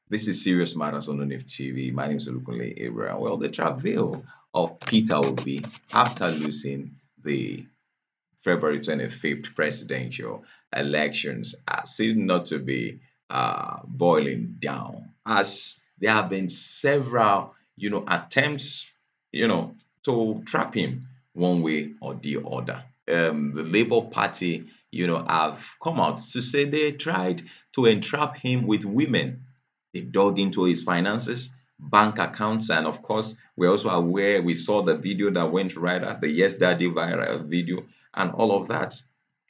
This is Serious Matters on ONIF TV. My name is Olukunle Abraham. Well, the travail of Peter Obi after losing the February 25th presidential elections seem not to be boiling down, as there have been several, attempts, to trap him one way or the other. The Labour Party, have come out to say they tried to entrap him with women. They dug into his finances, bank accounts, and of course, we're also aware, we saw the video that went viral, the Yes Daddy viral video, and all of that.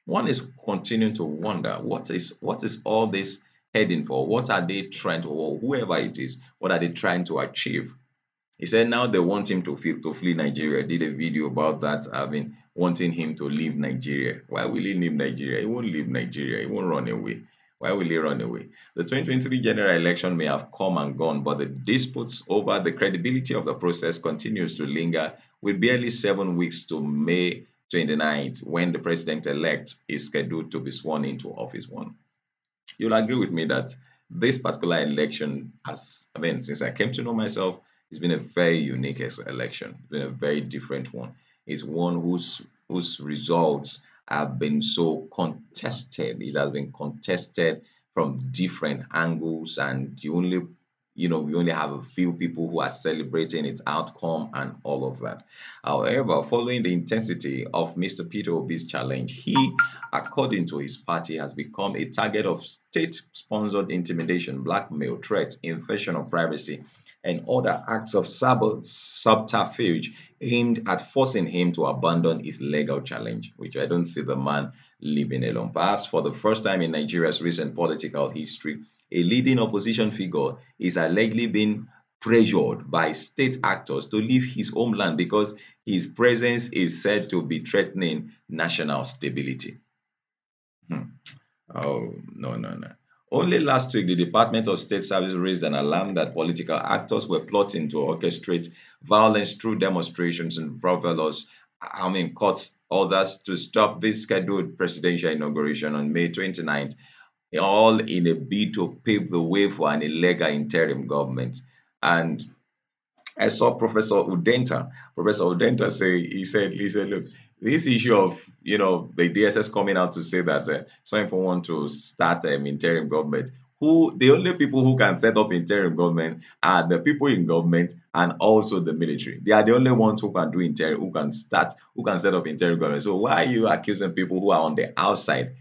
One is continuing to wonder what is all this heading for? What are they trying to, or whoever it is, what are they trying to achieve? He said now they want him to flee Nigeria. Did a video about that, having wanting him to leave Nigeria. Why will he leave Nigeria? He won't leave Nigeria. He won't run away. Why will he run away? The 2023 general election may have come and gone, but the disputes over the credibility of the process continues to linger, with barely 7 weeks to May 29th, when the president-elect is scheduled to be sworn into office. One, you'll agree with me that this particular election has, I mean, since I came to know myself, it's been a very unique election. It's been a very different one. It's one whose results have been so contested. It has been contested from different angles, and we only have a few people who are celebrating its outcome and all of that. However, following the intensity of Mr. Peter Obi's challenge, he, according to his party, has become a target of state-sponsored intimidation, blackmail, threats, invasion of privacy, and other acts of subterfuge aimed at forcing him to abandon his legal challenge, which I don't see the man leaving alone. Perhaps for the first time in Nigeria's recent political history, a leading opposition figure is allegedly being pressured by state actors to leave his homeland because his presence is said to be threatening national stability. Hmm. Oh, no, no, no. Only last week, the Department of State Service raised an alarm that political actors were plotting to orchestrate violence through demonstrations and bravos, court orders to stop this scheduled presidential inauguration on May 29th, all in a bid to pave the way for an illegal interim government. And I saw Professor Udenta say, he said, look, this issue of, the DSS coming out to say that some people want to start interim government. The only people who can set up interim government are the people in government and also the military. They are the only ones who can do interim, who can set up interim government. So why are you accusing people who are on the outside,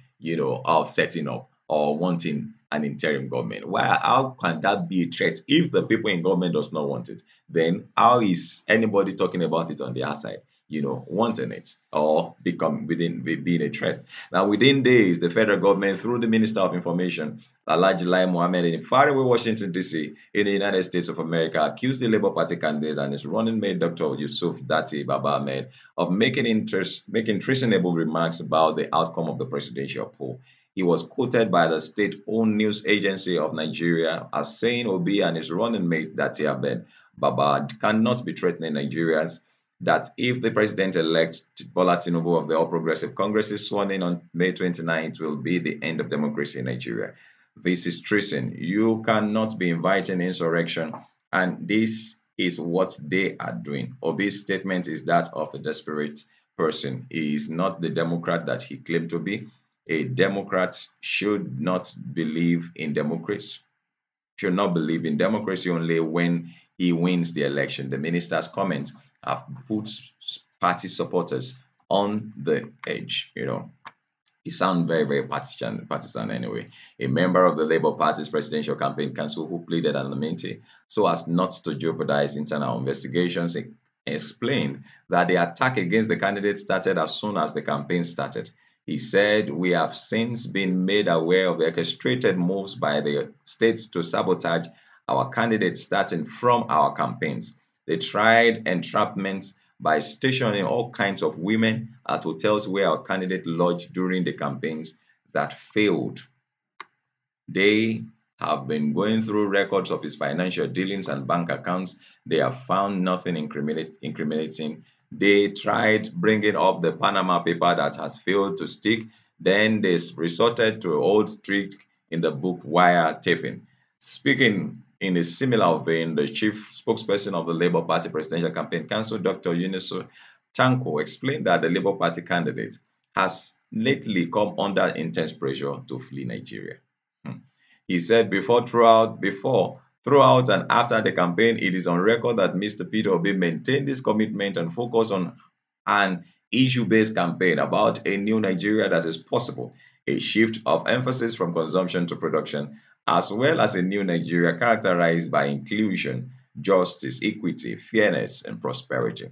of setting up or wanting an interim government? How can that be a threat if the people in government does not want it? Then how is anybody talking about it on the outside, wanting it or being a threat? Now, within days, the federal government, through the Minister of Information, Alhaji Lai Mohammed, in faraway Washington, D.C., in the United States of America, accused the Labour Party candidate and his running mate, Dr. Yusuf Dati Baba Ahmed, of making treasonable remarks about the outcome of the presidential poll. He was quoted by the state-owned news agency of Nigeria as saying Obi and his running mate, Dati Ahmed Baba, cannot be threatening Nigerians, that if the president-elect Bola Tinubu of the All Progressive Congress is sworn in on May 29th, will be the end of democracy in Nigeria. This is treason. You cannot be inviting insurrection, and this is what they are doing. Obi's statement is that of a desperate person. He is not the Democrat that he claimed to be. A Democrat should not believe in democracy only when he wins the election. The minister's comments have put party supporters on the edge. He sounds very, very partisan anyway. A member of the Labour Party's presidential campaign council who pleaded anonymity so as not to jeopardize internal investigations explained that the attack against the candidate started as soon as the campaign started. He said, "We have since been made aware of the orchestrated moves by the states to sabotage our candidates starting from our campaigns. They tried entrapment by stationing all kinds of women at hotels where our candidate lodged during the campaigns that failed. They have been going through records of his financial dealings and bank accounts. They have found nothing incriminating. They tried bringing up the Panama paper that has failed to stick. Then they resorted to an old trick in the book, wiretapping. Speaking in a similar vein, the chief spokesperson of the Labour Party Presidential Campaign Council, Dr. Yunisu Tanko, explained that the Labour Party candidate has lately come under intense pressure to flee Nigeria. Hmm. He said throughout and after the campaign, it is on record that Mr. Peter Obi maintained his commitment and focus on an issue-based campaign about a new Nigeria that is possible, a shift of emphasis from consumption to production, as well as a new Nigeria characterized by inclusion, justice, equity, fairness, and prosperity.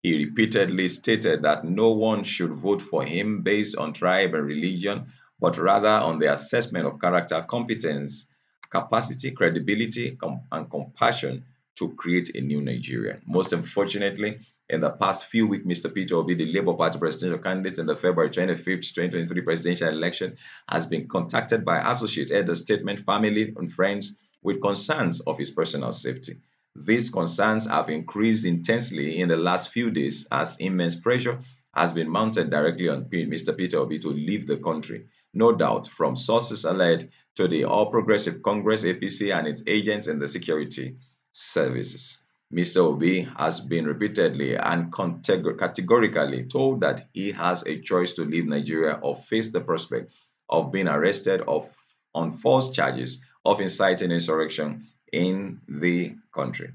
He repeatedly stated that no one should vote for him based on tribe and religion, but rather on the assessment of character, competence, capacity, credibility, and compassion to create a new Nigeria. Most unfortunately, in the past few weeks, Mr. Peter Obi, the Labour Party presidential candidate in the February 25th, 2023 presidential election, has been contacted by associates at the statement, family, and friends with concerns of his personal safety. These concerns have increased intensely in the last few days as immense pressure has been mounted directly on Mr. Peter Obi to leave the country. No doubt from sources allied to the All Progressive Congress APC and its agents in the security services. Mr. Obi has been repeatedly and categorically told that he has a choice to leave Nigeria or face the prospect of being arrested on false charges of inciting insurrection in the country.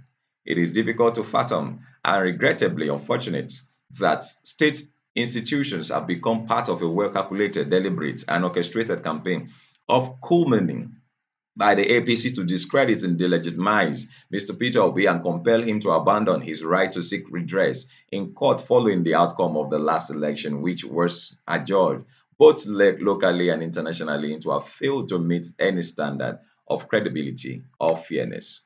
It is difficult to fathom and regrettably unfortunate that state institutions have become part of a well-calculated, deliberate, and orchestrated campaign of culminating by the APC to discredit and delegitimize Mr. Peter Obi and compel him to abandon his right to seek redress in court following the outcome of the last election, which was adjudged both locally and internationally to have failed to meet any standard of credibility or fairness.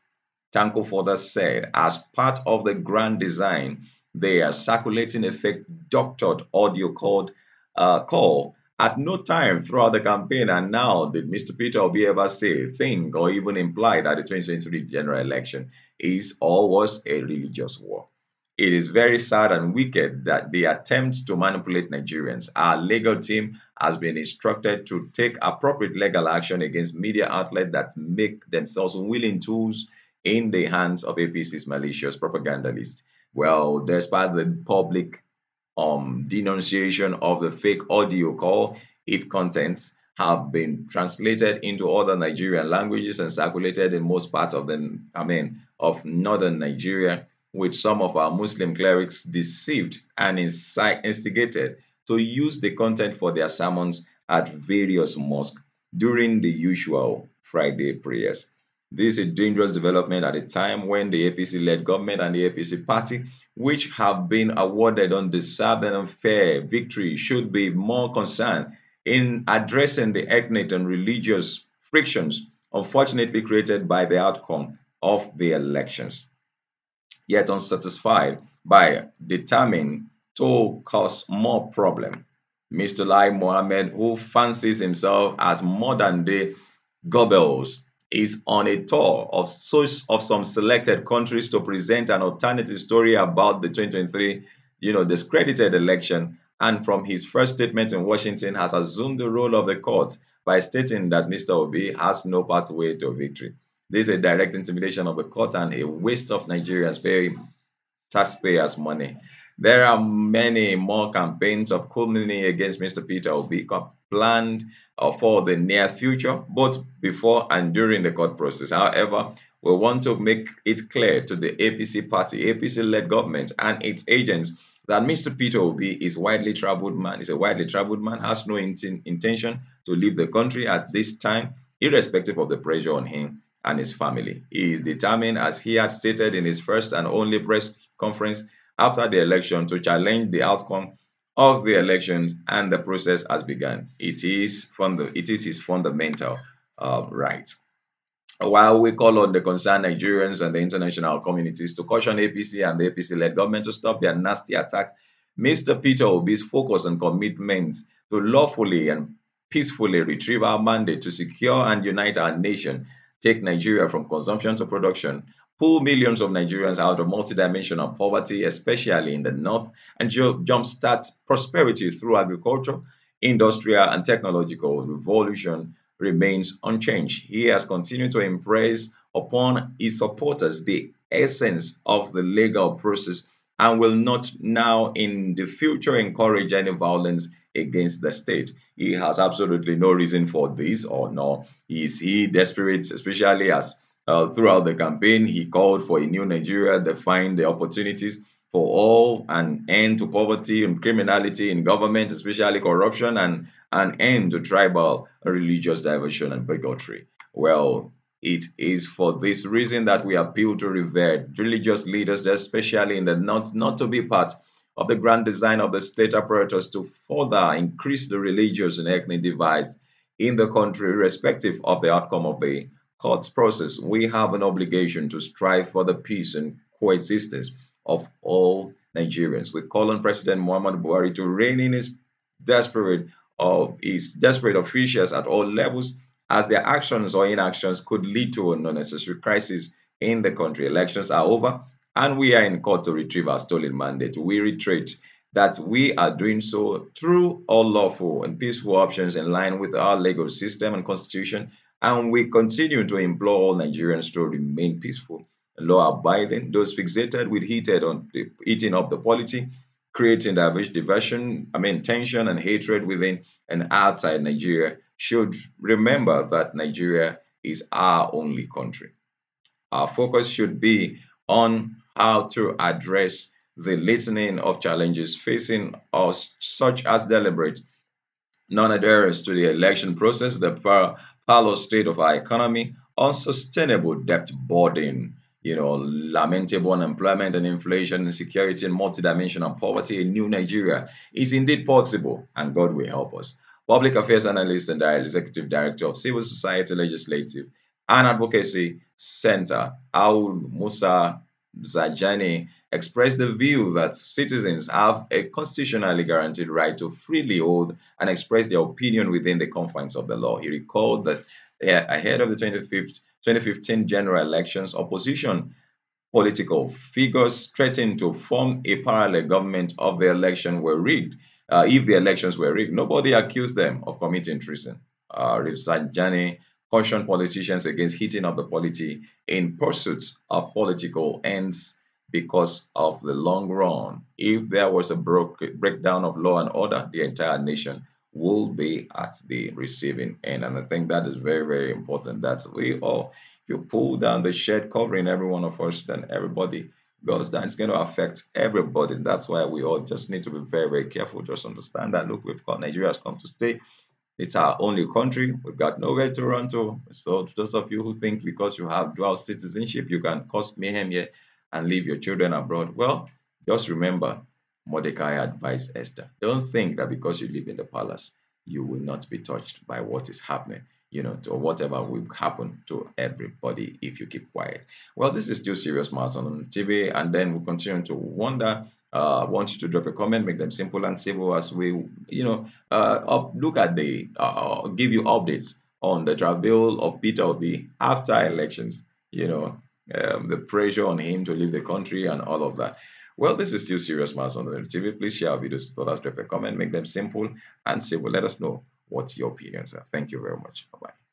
Tanko further said, as part of the grand design, they are circulating a fake doctored audio call at no time throughout the campaign. And now, did Mr. Peter Obi ever say, think, or even imply that the 2023 general election is or was a religious war? It is very sad and wicked that they attempt to manipulate Nigerians. Our legal team has been instructed to take appropriate legal action against media outlets that make themselves willing tools in the hands of APC's malicious propagandists. Well, despite the public denunciation of the fake audio call, its contents have been translated into other Nigerian languages and circulated in most parts of of northern Nigeria, with some of our Muslim clerics deceived and instigated to use the content for their sermons at various mosques during the usual Friday prayers. This is a dangerous development at a time when the APC-led government and the APC party, which have been awarded undeserved and unfair victory, should be more concerned in addressing the ethnic and religious frictions unfortunately created by the outcome of the elections. Yet unsatisfied by determined to cause more problem, Mr. Lai Mohammed, who fancies himself as modern day Goebbels, is on a tour of some selected countries to present an alternative story about the 2023, discredited election. And from his first statement in Washington, has assumed the role of the court by stating that Mr. Obi has no pathway to victory. This is a direct intimidation of the court and a waste of Nigerians paying taxpayers' money. There are many more campaigns of calumny against Mr. Peter Obi planned for the near future, both before and during the court process. However, we want to make it clear to the APC party, APC-led government, and its agents that Mr. Peter Obi is widely traveled man. Is a widely traveled man, has no intention to leave the country at this time, irrespective of the pressure on him and his family. He is determined, as he had stated in his first and only press conference after the election, to challenge the outcome of the elections, and the process has begun. It is his fundamental right. While we call on the concerned Nigerians and the international communities to caution APC and the APC-led government to stop their nasty attacks, Mr. Peter Obi's focus and commitment to lawfully and peacefully retrieve our mandate to secure and unite our nation, take Nigeria from consumption to production, pull millions of Nigerians out of multidimensional poverty, especially in the north, and jumpstart prosperity through agriculture, industrial, and technological revolution remains unchanged. He has continued to impress upon his supporters the essence of the legal process and will not now in the future encourage any violence against the state. He has absolutely no reason for this, or nor is he desperate, especially as throughout the campaign he called for a new Nigeria, defined the opportunities for all, an end to poverty and criminality in government, especially corruption, and an end to tribal religious diversion and bigotry. Well, it is for this reason that we appeal to revered religious leaders, especially in the north, not to be part of the grand design of the state apparatus to further increase the religious and ethnic divides in the country, irrespective of the outcome of the court's process. We have an obligation to strive for the peace and coexistence of all Nigerians. We call on President Muhammad Buhari to rein in his desperate officials at all levels, as their actions or inactions could lead to an unnecessary crisis in the country. Elections are over, and we are in court to retrieve our stolen mandate. We reiterate that we are doing so through all lawful and peaceful options in line with our legal system and constitution, and we continue to implore all Nigerians to remain peaceful, law abiding. Those fixated with heated on the eating up the polity, creating diversion, tension and hatred within and outside Nigeria, should remember that Nigeria is our only country. Our focus should be on how to address the litany of challenges facing us, such as deliberate non-adherence to the election process, the parallel state of our economy, unsustainable debt burden, lamentable unemployment and inflation, insecurity and multidimensional poverty. A new Nigeria is indeed possible, and God will help us. Public Affairs Analyst and Executive Director of Civil Society Legislative and Advocacy Center, Aul Musa Zajani, expressed the view that citizens have a constitutionally guaranteed right to freely hold and express their opinion within the confines of the law. He recalled that ahead of the 2015 general elections, opposition political figures threatened to form a parallel government of the election were rigged. If the elections were rigged, nobody accused them of committing treason. Rifsanjani cautioned politicians against heating up the polity in pursuit of political ends because of the long run. If there was a breakdown of law and order, the entire nation will be at the receiving end. And I think that is very, very important that we all, if you pull down the shed covering every one of us, then everybody goes down. It's going to affect everybody. That's why we all just need to be very, very careful. Just understand that, look, we've got Nigeria has come to stay. It's our only country. We've got nowhere to run to. So those of you who think because you have dual citizenship, you can cause mayhem here and leave your children abroad, well, just remember Mordecai advised Esther. Don't think that because you live in the palace, you will not be touched by what is happening, to whatever will happen to everybody if you keep quiet. Well, this is still Serious Matters on TV, and then we'll continue to wonder. I want you to drop a comment, make them simple and civil as we, look at give you updates on the travel of Peter Obi after elections, the pressure on him to leave the country and all of that. Well, this is still Serious Matters on the TV. Please share our videos with others, drop a comment, make them simple and civil. Let us know what your opinions are. Thank you very much. Bye-bye.